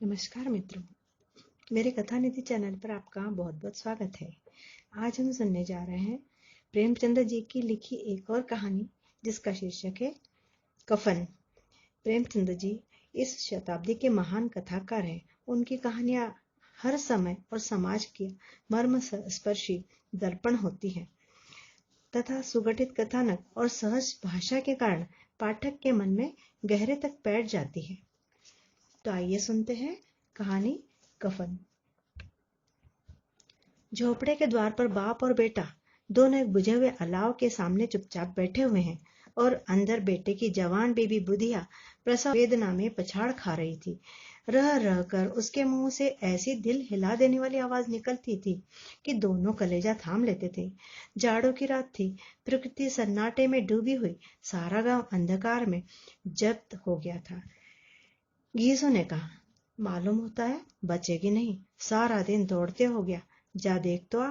नमस्कार मित्रों, मेरे कथा निधि चैनल पर आपका बहुत बहुत स्वागत है। आज हम सुनने जा रहे हैं प्रेमचंद जी की लिखी एक और कहानी जिसका शीर्षक है कफन। प्रेमचंद जी इस शताब्दी के महान कथाकार हैं। उनकी कहानियां हर समय और समाज की मर्म स्पर्शी दर्पण होती हैं तथा सुगठित कथानक और सहज भाषा के कारण पाठक के मन में गहरे तक बैठ जाती है। तो आइए सुनते हैं कहानी कफन। झोपड़े के द्वार पर बाप और बेटा दोनों एक बुझे हुए अलाव के सामने चुपचाप बैठे हुए हैं और अंदर बेटे की जवान बेबी बुधिया प्रसव वेदना में पछाड़ खा रही थी। रह रह कर उसके मुंह से ऐसी दिल हिला देने वाली आवाज निकलती थी कि दोनों कलेजा थाम लेते थे। जाड़ों की रात थी, प्रकृति सन्नाटे में डूबी हुई, सारा गांव अंधकार में जब्त हो गया था। घीसू ने कहा, मालूम होता है बचेगी नहीं, सारा दिन दौड़ते हो गया, जा देख तो आ।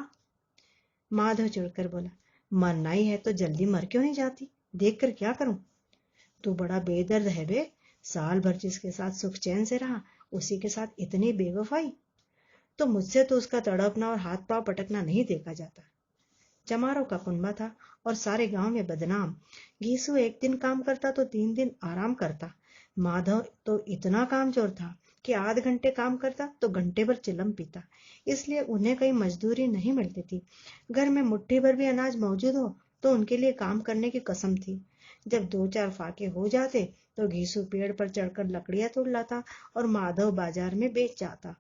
माधव चिढ़कर बोला, मरना ही है तो जल्दी मर क्यों नहीं जाती, देख कर क्या करूं। तू बड़ा बेदर्द है बे, साल भर जिसके साथ सुख चैन से रहा उसी के साथ इतनी बेवफाई। तो मुझसे तो उसका तड़पना और हाथ पांव पटकना नहीं देखा जाता। चमारों का कुनबा था और सारे गांव में बदनाम। घीसू एक दिन काम करता तो 3 दिन आराम करता। माधव तो इतना कामचोर था कि आध घंटे काम करता तो घंटे भर चिलम पीता, इसलिए उन्हें कहीं मजदूरी नहीं मिलती थी। घर में मुट्ठी भर भी अनाज मौजूद हो तो उनके लिए काम करने की कसम थी। जब 2-4 फाके हो जाते तो घीसू पेड़ पर चढ़कर लकड़ियां तोड़ लाता और माधव बाजार में बेच जाता।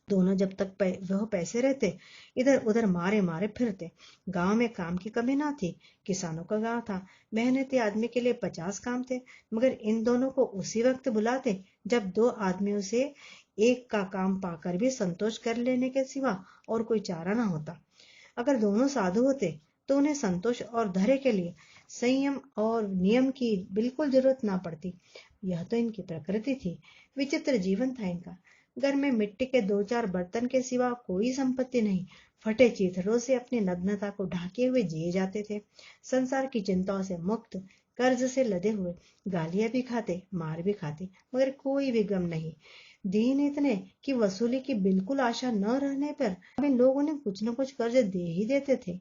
दोनों जब तक वह पैसे रहते इधर उधर मारे मारे फिरते। गांव में काम की कमी ना थी, किसानों का गांव था, मेहनती आदमी के लिए 50 काम थे, मगर इन दोनों को उसी वक्त बुलाते जब 2 आदमियों से एक का काम पाकर भी संतोष कर लेने के सिवा और कोई चारा ना होता। अगर दोनों साधु होते तो उन्हें संतोष और धैर्य के लिए संयम और नियम की बिल्कुल जरूरत ना पड़ती। यह तो इनकी प्रकृति थी। विचित्र जीवन था इनका। घर में मिट्टी के 2-4 बर्तन के सिवा कोई संपत्ति नहीं। फटे चीथड़ों से अपनी नग्नता को ढाके हुए जिए जाते थे। संसार की चिंताओं से मुक्त, कर्ज से लदे हुए, गालियां भी खाते, मार भी खाते, मगर कोई भी गम नहीं। दीन इतने कि वसूली की बिल्कुल आशा न रहने पर अब इन लोगों ने कुछ न कुछ कर्ज दे ही देते थे।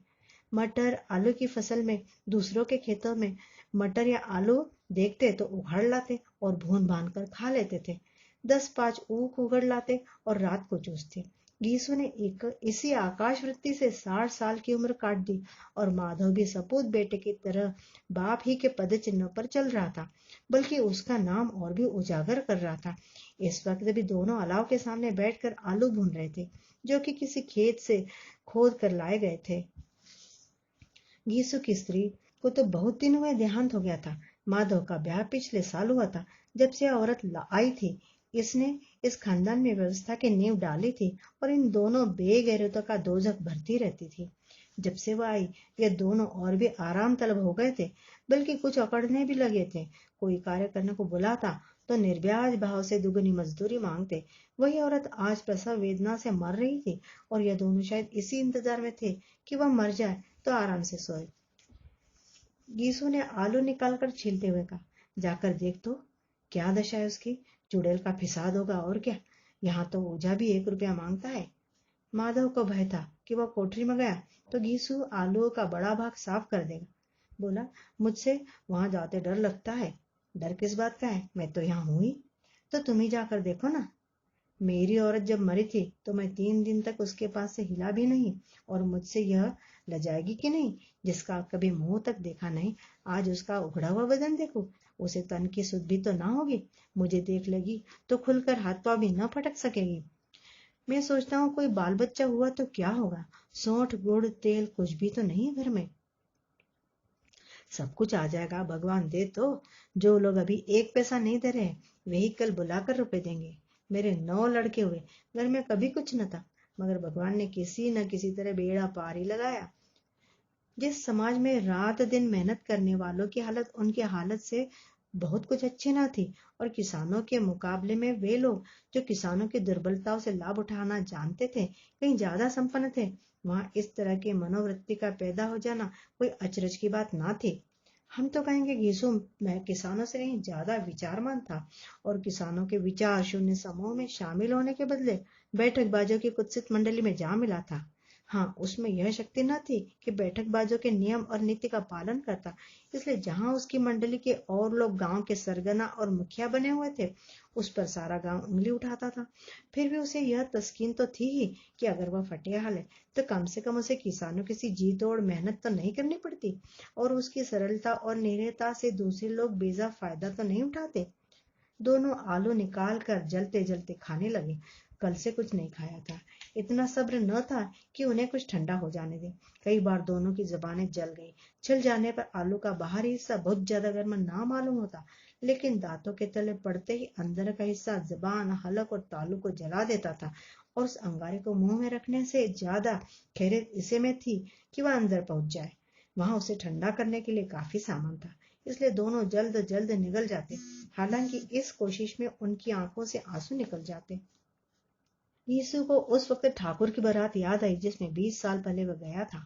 मटर आलू की फसल में दूसरों के खेतों में मटर या आलू देखते तो उखाड़ लाते और भून भान कर खा लेते थे। 10-5 ऊख उगड़ लाते और रात को चूसते। घीसू ने एक इसी आकाश वृत्ति से 60 साल की उम्र काट दी और माधव भी सपूत बेटे की तरह बाप ही के पद चिन्ह पर चल रहा था, बल्कि उसका नाम और भी उजागर कर रहा था। इस वक्त भी दोनों अलाव के सामने बैठकर आलू भून रहे थे, जो कि किसी खेत से खोद कर लाए गए थे। घीसू की स्त्री को तो बहुत दिन हुए देहांत हो गया था। माधव का ब्याह पिछले साल हुआ था। जब से औरत आई थी इसने इस खानदान में व्यवस्था की नींव डाली थी और इन दोनों बेगैरतों का दोजख भरती रहती थी। जब से वह आई ये दोनों और भी आराम तलब हो गए थे, बल्कि कुछ अकड़ने भी लगे थे। कोई कार्य करने को बुलाता तो निर्ब्याज भाव से दुगनी मजदूरी मांगते। वही औरत आज प्रसव वेदना से मर रही थी और यह दोनों शायद इसी इंतजार में थे कि वह मर जाए तो आराम से सोए। गीसू ने आलू निकालकर छीलते हुए कहा, जाकर देख तो क्या दशा है उसकी, चुड़ैल का फिसाद होगा और क्या। यहाँ तो ओझा भी 1 रुपया मांगता है। माधव को भय था कि वह कोठरी में गया तो घीसू आलूओं का बड़ा भाग साफ कर देगा। बोला, मुझसे वहां जाते डर लगता है। डर किस बात का है, मैं तो यहाँ हूं ही। तो तुम ही जाकर देखो ना। मेरी औरत जब मरी थी तो मैं 3 दिन तक उसके पास से हिला भी नहीं, और मुझसे यह लजाएगी कि नहीं, जिसका कभी मुंह तक देखा नहीं, आज उसका उघड़ा हुआ बदन देखो। उसे तन की सुध भी तो ना होगी, मुझे देख लेगी तो खुलकर हाथ पांव भी न फटक सकेगी। मैं सोचता हूँ कोई बाल बच्चा हुआ तो क्या होगा, सौंठ गुड़ तेल कुछ भी तो नहीं घर में। सब कुछ आ जाएगा, भगवान दे तो। जो लोग अभी 1 पैसा नहीं दे रहे वही कल बुलाकर रुपए देंगे। मेरे 9 लड़के हुए, घर में कभी कुछ न था, मगर भगवान ने किसी न किसी तरह बेड़ा पार ही लगाया। जिस समाज में रात दिन मेहनत करने वालों की हालत उनकी हालत से बहुत कुछ अच्छी ना थी, और किसानों के मुकाबले में वे लोग जो किसानों की दुर्बलताओं से लाभ उठाना जानते थे कहीं ज्यादा संपन्न थे, वहां इस तरह की मनोवृत्ति का पैदा हो जाना कोई अचरज की बात ना थी। हम तो कहेंगे घीसू मैं किसानों से कहीं ज्यादा विचारमान था और किसानों के विचार शून्य समूह में शामिल होने के बदले बैठकबाजों की कुत्सित मंडली में जा मिला था। हाँ, उसमें यह शक्ति न थी कि बैठकबाजों के नियम और नीति का पालन करता, इसलिए जहां उसकी मंडली के और लोग गांव के सरगना और मुखिया बने हुए थे, उस पर सारा गांव उंगली उठाता था। फिर भी उसे यह तस्कीन तो थी ही कि अगर वह फटेहाल है तो कम से कम उसे किसानों की सी जी तोड़ मेहनत तो नहीं करनी पड़ती और उसकी सरलता और निरहता से दूसरे लोग बेजा फायदा तो नहीं उठाते। दोनों आलू निकाल कर जलते जलते खाने लगे। कल से कुछ नहीं खाया था, इतना सब्र न था कि उन्हें कुछ ठंडा हो जाने दे। कई बार दोनों की जबानें जल गई। छिल जाने पर आलू का बाहरी हिस्सा बहुत ज्यादा गर्म ना मालूम होता, लेकिन दांतों के तले पड़ते ही अंदर का हिस्सा जबान, हलक और तालू को जला देता था और उस अंगारे को मुंह में रखने से ज्यादा खैरियत इसे में थी कि वह अंदर पहुंच जाए। वहां उसे ठंडा करने के लिए काफी सामान था, इसलिए दोनों जल्द जल्द निकल जाते। हालांकि इस कोशिश में उनकी आंखों से आंसू निकल जाते। यीशु को उस वक्त ठाकुर की बारात याद आई जिसमें 20 साल पहले वह गया था।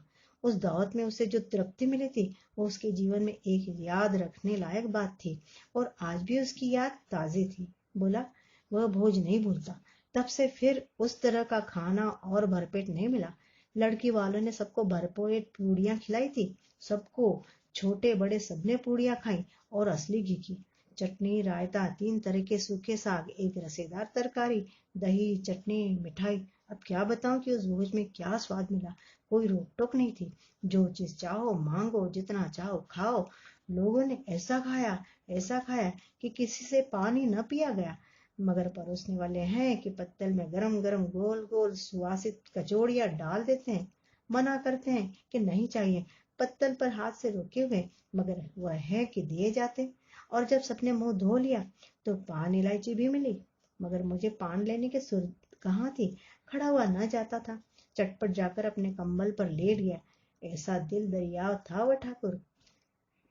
उस दावत में उसे जो तृप्ति मिली थी वो उसके जीवन में एक याद रखने लायक बात थी और आज भी उसकी याद ताजी थी। बोला, वह भोज नहीं भूलता। तब से फिर उस तरह का खाना और भरपेट नहीं मिला। लड़की वालों ने सबको भरपेट पूड़ियां खिलाई थी। सबको, छोटे बड़े सबने पूड़ियां खाई और असली घी की। चटनी, रायता, 3 तरह के सूखे साग, एक रसेदार तरकारी, दही, चटनी, मिठाई। अब क्या बताऊं कि उस भोज में क्या स्वाद मिला। कोई रोक टोक नहीं थी। जो चीज चाहो मांगो, जितना चाहो खाओ। लोगों ने ऐसा खाया कि किसी से पानी न पिया गया। मगर परोसने वाले हैं कि पत्तल में गरम गरम गोल गोल सुवासित कचौड़ियां डाल देते हैं। मना करते हैं कि नहीं चाहिए, पत्तल पर हाथ से रोके हुए, मगर वह है कि दिए जाते। और जब सबने मुंह धो लिया तो पान इलायची भी मिली, मगर मुझे पान लेने की सुर्त कहाँ थी। खड़ा हुआ न जाता था। चटपट जाकर अपने कंबल पर लेट गया। ऐसा दिल दरिया था वह ठाकुर।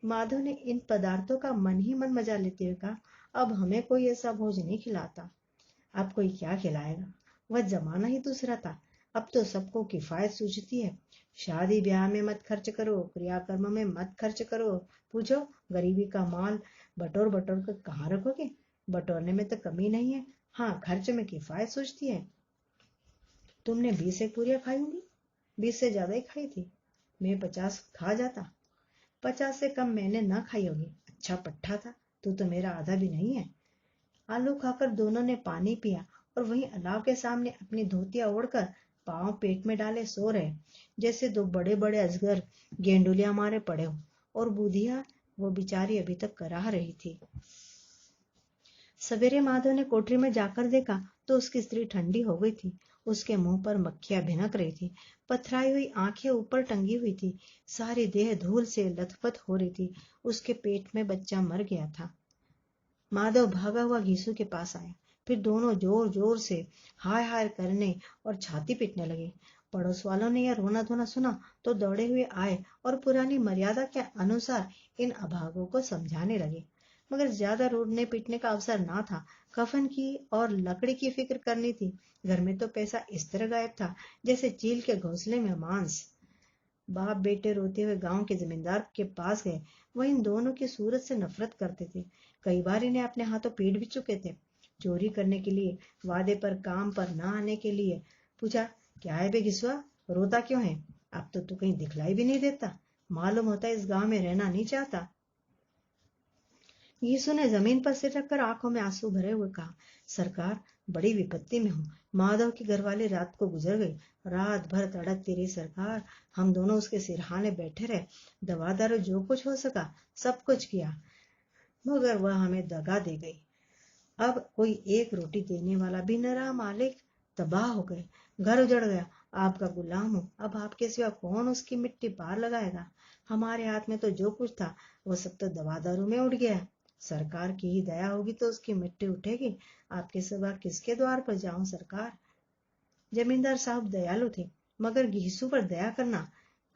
माधव ने इन पदार्थों का मन ही मन मजा लेते हुए कहा, अब हमें कोई ऐसा भोज नहीं खिलाता। अब कोई क्या खिलाएगा। वह जमाना ही दूसरा था। अब तो सबको किफायत सूझती है। शादी ब्याह में मत खर्च करो, क्रियाकर्म में मत खर्च करो। पूछो, गरीबी का माल बटोर बटोर कर कहाँ रखोगे। बटोरने में तो कमी नहीं है, हाँ खर्च में किफायत सूझती है। तुमने 20 एक पूरियां खाई होंगी। 20 से ज्यादा ही खाई थी। मैं 50 खा जाता। 50 से कम मैंने ना खाई होगी। अच्छा पट्टा था। तू तो मेरा आधा भी नहीं है। आलू खाकर दोनों ने पानी पिया और वहीं अलाव के सामने अपनी धोतियां ओढ़कर पांव पेट में डाले सो रहे, जैसे दो बड़े बड़े अजगर गेंडुलियां मारे पड़े हो। और बुधिया, वो बेचारी अभी तक कराह रही थी। सवेरे माधव ने कोठरी में जाकर देखा तो उसकी स्त्री ठंडी हो गई थी। उसके मुंह पर मक्खियां भिनक रही थी। पथराई हुई आंखें ऊपर टंगी हुई थी। सारी देह धूल से लथपथ हो रही थी। उसके पेट में बच्चा मर गया था। माधव भागा हुआ घीसू के पास आया। फिर दोनों जोर जोर से हाय हाय करने और छाती पीटने लगे। पड़ोस वालों ने यह रोना धोना सुना तो दौड़े हुए आए और पुरानी मर्यादा के अनुसार इन अभागों को समझाने लगे। मगर ज्यादा रोने पीटने का अवसर ना था। कफन की और लकड़ी की फिक्र करनी थी। घर में तो पैसा इस तरह गायब था जैसे चील के घोंसले में मांस। बाप बेटे रोते हुए गांव के जमींदार के पास गए। वह इन दोनों की सूरत से नफरत करते थे। कई बार इन्हें अपने हाथों पीट भी चुके थे। चोरी करने के लिए, वादे पर काम पर न आने के लिए। पूछा, क्या है बे घिसुआ, रोता क्यों है। अब तो तू कहीं दिखलाई भी नहीं देता। मालूम होता है इस गांव में रहना नहीं चाहता। यीशु ने जमीन पर सिर रखकर आंखों में आंसू भरे हुए कहा, सरकार, बड़ी विपत्ति में हूँ। माधव की घरवाली रात को गुजर गई। रात भर तड़पती रही सरकार। हम दोनों उसके सिरहाने बैठे रहे। दवा दारू जो कुछ हो सका सब कुछ किया, मगर वह हमें दगा दे गई। अब कोई एक रोटी देने वाला भी न रहा मालिक। तबाह हो गए। घर उजड़ गया। आपका गुलाम हूँ। अब आपके सिवा कौन उसकी मिट्टी पार लगाएगा। हमारे हाथ में तो जो कुछ था वो सब तो दवा दारू में उड़ गया। सरकार की ही दया होगी तो उसकी मिट्टी उठेगी। आपके सिवा किसके द्वार पर जाऊं सरकार। जमींदार साहब दयालु थे, मगर घीसू पर दया करना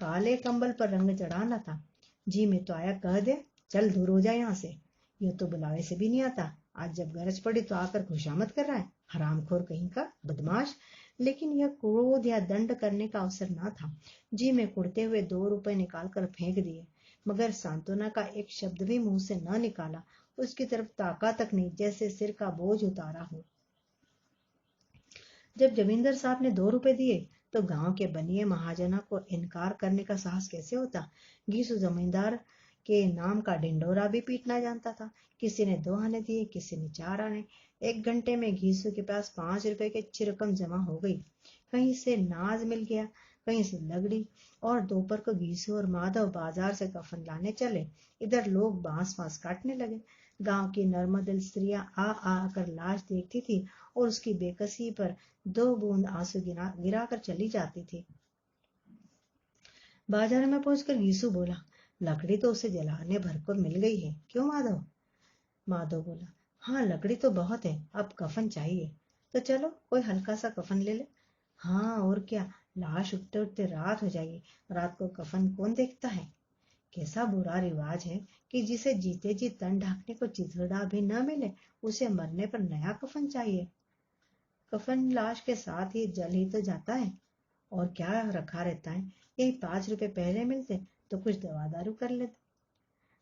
काले कंबल पर रंग चढ़ाना था। जी में तो आया कह दे, चल दूर हो जाए यहाँ से। यूं तो बुलावे से भी नहीं आता। आज जब गरज पड़ी तो आकर खुशामद कर रहा है। हरामखोर कहीं का बदमाश। लेकिन यह क्रोध या दंड करने का अवसर ना था। जी में कुड़ते हुए 2 रुपए निकाल कर फेंक दिए। मगर सांत्वना का एक शब्द भी मुंह से न निकाला। उसकी तरफ ताका तक नहीं, जैसे सिर का बोझ उतारा हो। जब जमींदार साहब ने 2 रुपए दिए तो गांव के बनिए महाजना को इनकार करने का साहस कैसे होता। घीसू जमींदार के नाम का ढिंडोरा भी पीटना जानता था। किसी ने 2 आने दिए, किसी ने 4 आने। 1 घंटे में घीसू के पास 5 रुपए की अच्छी रकम जमा हो गई। कहीं से नाज मिल गया, कहीं से लगड़ी। और दोपहर को घीसू और माधव बाजार से कफन लाने चले। इधर लोग बांस बांस काटने लगे। गांव की नर्मदिल स्त्रियां आ आकर लाश देखती थी और उसकी बेकसी पर 2 बूंद आंसू गिरा कर चली जाती थी। बाजार में पहुंचकर घीसू बोला, लकड़ी तो उसे जलाने भर को मिल गई है, क्यों माधव? माधव बोला, हाँ लकड़ी तो बहुत है, अब कफन चाहिए। तो चलो कोई हल्का सा कफन ले ले। हाँ और क्या, लाश उठते उठते रात हो जाएगी, रात को कफन कौन देखता है। कैसा बुरा रिवाज है कि जिसे जीते जी तन ढांकने को चिथड़ा भी न मिले, उसे मरने पर नया कफन चाहिए। कफन लाश के साथ ही जल ही तो जाता है, और क्या रखा रहता है। यही 5 रुपए पहले मिलते तो कुछ दवा दारू कर लेते।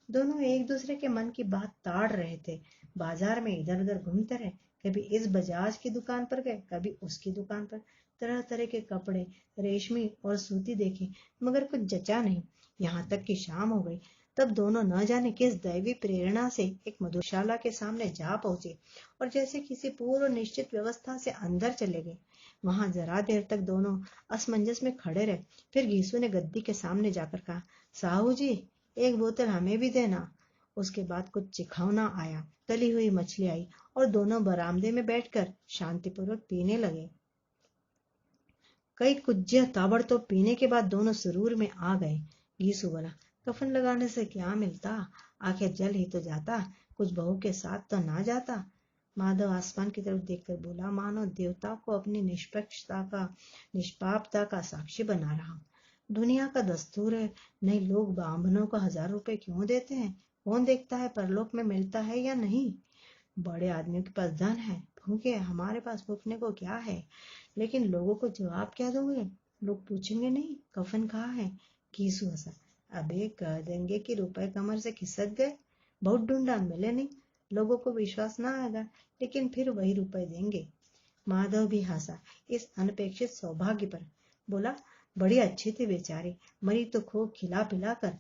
दोनों एक दूसरे के मन की बात ताड़ रहे थे। बाजार में इधर उधर घूमते रहे। कभी इस बजाज की दुकान पर गए, कभी उसकी दुकान पर। तरह तरह के कपड़े, रेशमी और सूती देखे, मगर कुछ जचा नहीं। यहाँ तक कि शाम हो गई। तब दोनों न जाने किस दैवी प्रेरणा से एक मधुशाला के सामने जा पहुंचे और जैसे किसी पूर्व निश्चित व्यवस्था से अंदर चले गए। वहां जरा देर तक दोनों असमंजस में खड़े रहे। फिर घीसू ने गद्दी के सामने जाकर कहा, साहू जी, एक बोतल हमें भी देना। उसके बाद कुछ चिखौना आया, तली हुई मछली आई और दोनों बरामदे में बैठकर शांतिपूर्वक पीने लगे। कई कुज्जिया ताबड़तोड़ पीने के बाद दोनों सुरूर में आ गए। घीसू बोला, कफन लगाने से क्या मिलता, आखिर जल ही तो जाता, कुछ बहू के साथ तो ना जाता। माधव आसमान की तरफ देखकर बोला, मानो देवता को अपनी निष्पापता का साक्षी बना रहा। दुनिया का दस्तूर है, नहीं लोग बांभनों को 1000 रुपए क्यों देते हैं। कौन देखता है परलोक में मिलता है या नहीं। बड़े आदमियों के पास धन है, भूखे, हमारे पास भूखने को क्या है। लेकिन लोगों को जवाब क्या दोगे। लोग पूछेंगे नहीं कफन कहाँ है। घीसू हंसा, अबे कह देंगे कि रुपए कमर से खिसक गए, बहुत ढूंढा मिले नहीं। लोगों को विश्वास ना आएगा, लेकिन फिर वही रुपए देंगे। माधव भी हंसा इस अनपेक्षित सौभाग्य पर। बोला, बड़ी अच्छी थी बेचारी, मरी तो खूब खिला पिला कर।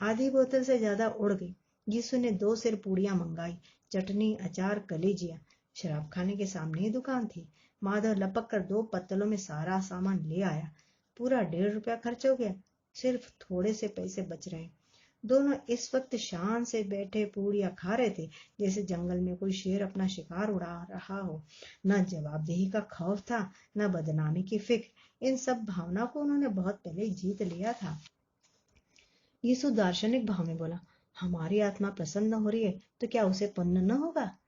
आधी बोतल से ज्यादा उड़ गई। यीशु ने 2 सिर पूड़ियां मंगाई, चटनी, अचार, कलीजिया। शराब खाने के सामने ही दुकान थी। माधव लपक कर 2 पत्तलों में सारा सामान ले आया। पूरा 1.5 रुपया खर्च हो गया, सिर्फ थोड़े से पैसे बच रहे। दोनों इस वक्त शान से बैठे पूड़ियां खा रहे थे, जैसे जंगल में कोई शेर अपना शिकार उड़ा रहा हो। न जवाबदेही का खौफ था, न बदनामी की फिक्र। इन सब भावना को उन्होंने बहुत पहले ही जीत लिया था। यीशु दार्शनिक भाव में बोला, हमारी आत्मा प्रसन्न हो रही है तो क्या उसे पुण्य न होगा।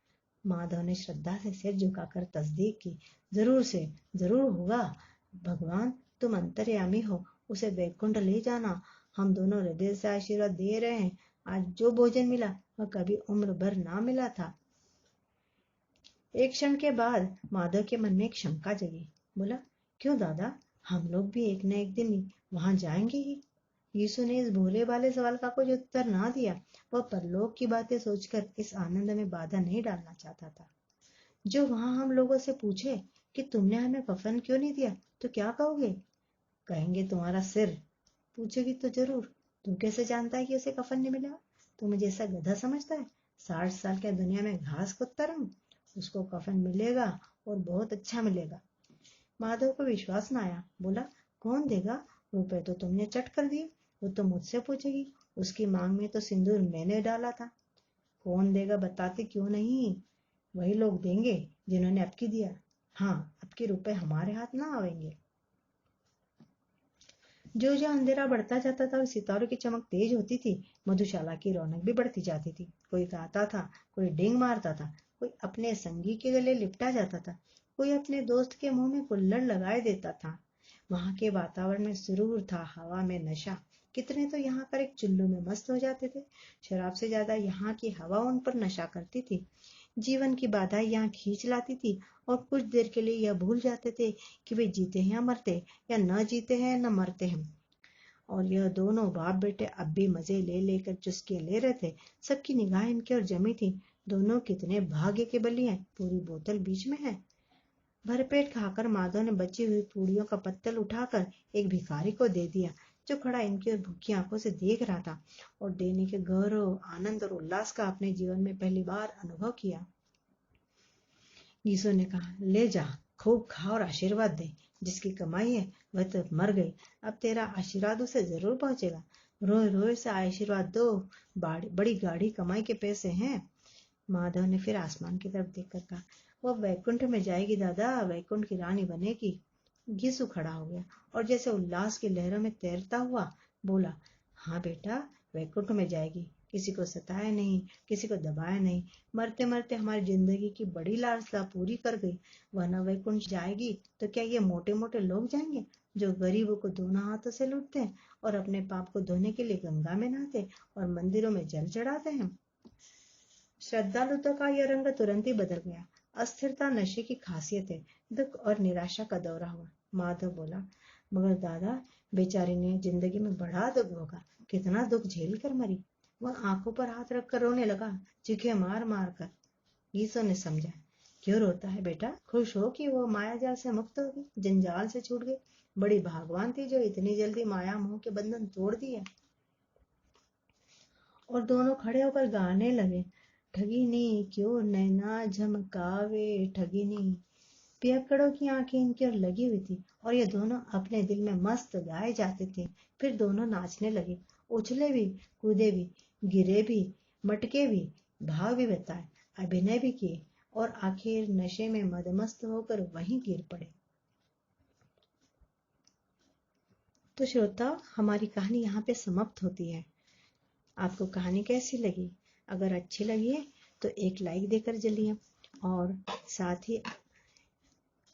माधव ने श्रद्धा से सिर झुकाकर तस्दीक की, जरूर से जरूर होगा। भगवान तुम अंतर्यामी हो, उसे वैकुंठ ले जाना। हम दोनों हृदय से आशीर्वाद दे रहे हैं। आज जो भोजन मिला वह कभी उम्र भर ना मिला था। एक क्षण के बाद माधव के मन में एक शंका जगी। बोला, क्यों दादा, हम लोग भी एक न एक दिन वहां जाएंगे ही। यीशु ने इस भोले भाले सवाल का कुछ उत्तर ना दिया। वह परलोक की बातें सोचकर इस आनंद में बाधा नहीं डालना चाहता था। जो वहां हम लोगों से पूछे कि तुमने हमें कफन क्यों नहीं दिया, तो क्या कहोगे। कहेंगे तुम्हारा सिर। पूछेगी तो जरूर, तू कैसे जानता है कि उसे कफन नहीं मिला। तू मुझे ऐसा गधा समझता है। 60 साल क्या दुनिया में घास कुत्ता रहूं। उसको कफन मिलेगा और बहुत अच्छा मिलेगा। माधव को विश्वास न आया। बोला, कौन देगा, रुपए तो तुमने चट कर दिए। वो तो मुझसे पूछेगी, उसकी मांग में तो सिंदूर मैंने डाला था। कौन देगा बताते क्यों नहीं। वही लोग देंगे जिन्होंने अबकी दिया। हाँ, अबकी रुपए हमारे हाथ ना आवेंगे। जो जो अंधेरा बढ़ता जाता था, सितारों की चमक तेज होती थी। मधुशाला की रौनक भी बढ़ती जाती थी। कोई गाता था, कोई डिंग मारता था, कोई अपने संगी के गले लिपटा जाता था, कोई अपने दोस्त के मुंह में कुल्हड़ लगाए देता था। वहां के वातावरण में सुरूर था, हवा में नशा। कितने तो यहाँ कर एक चुल्लू में मस्त हो जाते थे। शराब से ज्यादा यहाँ की हवा उन पर नशा करती थी। जीवन की बाधाएं यहाँ खींच लाती थी और कुछ देर के लिए यह भूल जाते थे कि वे जीते हैं या मरते, या न जीते हैं न मरते हैं। और यह दोनों बाप बेटे अब भी मजे ले लेकर चुस्कियां ले रहे थे। सबकी निगाह इनकी ओर जमी थी। दोनों कितने भाग्य के बली हैं, पूरी बोतल बीच में है। भरपेट खाकर माधव ने बची हुई पूड़ियों का पत्तल उठाकर एक भिखारी को दे दिया, जो खड़ा इनकी ओर भूखी आंखों से देख रहा था और देने के गौरव, आनंद और उल्लास का अपने जीवन में पहली बार अनुभव किया। यीशु ने कहा, ले जा, खूब खा और आशीर्वाद दे। जिसकी कमाई है वह तो मर गई, अब तेरा आशीर्वाद उसे जरूर पहुंचेगा। रोए रोए से आशीर्वाद दो, बड़ी गाढ़ी कमाई के पैसे हैं। माधव ने फिर आसमान की तरफ देखकर कहा, वह वैकुंठ में जाएगी दादा, वैकुंठ की रानी बनेगी। यीशु खड़ा हो गया और जैसे उल्लास की लहरों में तैरता हुआ बोला, हाँ बेटा, वैकुंठ में जाएगी। किसी को सताया नहीं, किसी को दबाया नहीं, मरते मरते हमारी जिंदगी की बड़ी लालसा पूरी कर गई। वरना वैकुंठ जाएगी तो क्या ये मोटे मोटे लोग जाएंगे, जो गरीबों को दोनों हाथों से लूटते हैं और अपने पाप को धोने के लिए गंगा में नहाते और मंदिरों में जल चढ़ाते हैं। श्रद्धालुता का यह रंग तुरंत ही बदल गया। अस्थिरता नशे की खासियत है। दुख और निराशा का दौरा हुआ। माधव बोला, मगर दादा, बेचारी ने जिंदगी में बड़ा दुख भोगा, कितना दुख झेल कर मरी। वह आंखों पर हाथ रखकर रोने लगा, चीखे मार मार कर। यीशु ने समझा, क्यों रोता है बेटा, खुश हो कि वो माया जाल से मुक्त हो गई, जंजाल से छूट गई। बड़ी भागवान थी जो इतनी जल्दी माया मोह के बंधन तोड़ दिए। और दोनों खड़े होकर गाने लगे, ठगिनी क्यों नैना झमकावे ठगिनी। पियक्कड़ों की आंखें इनकी ओर लगी हुई थी और ये दोनों अपने दिल में मस्त गाए जाते थे। फिर दोनों नाचने लगे, उछले भी, कूदे भी, गिरे भी, मटके भी, भाव भी बताए, अभिनय भी किए और आखिर नशे में मदमस्त होकर वहीं गिर पड़े। तो श्रोता, हमारी कहानी यहाँ पे समाप्त होती है। आपको कहानी कैसी लगी? अगर अच्छी लगी है तो एक लाइक देकर चलिए और साथ ही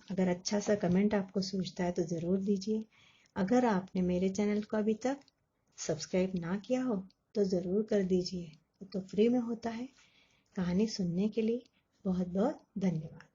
अगर अच्छा सा कमेंट आपको सूझता है तो ज़रूर दीजिए। अगर आपने मेरे चैनल को अभी तक सब्सक्राइब ना किया हो तो ज़रूर कर दीजिए, तो फ्री में होता है। कहानी सुनने के लिए बहुत बहुत धन्यवाद।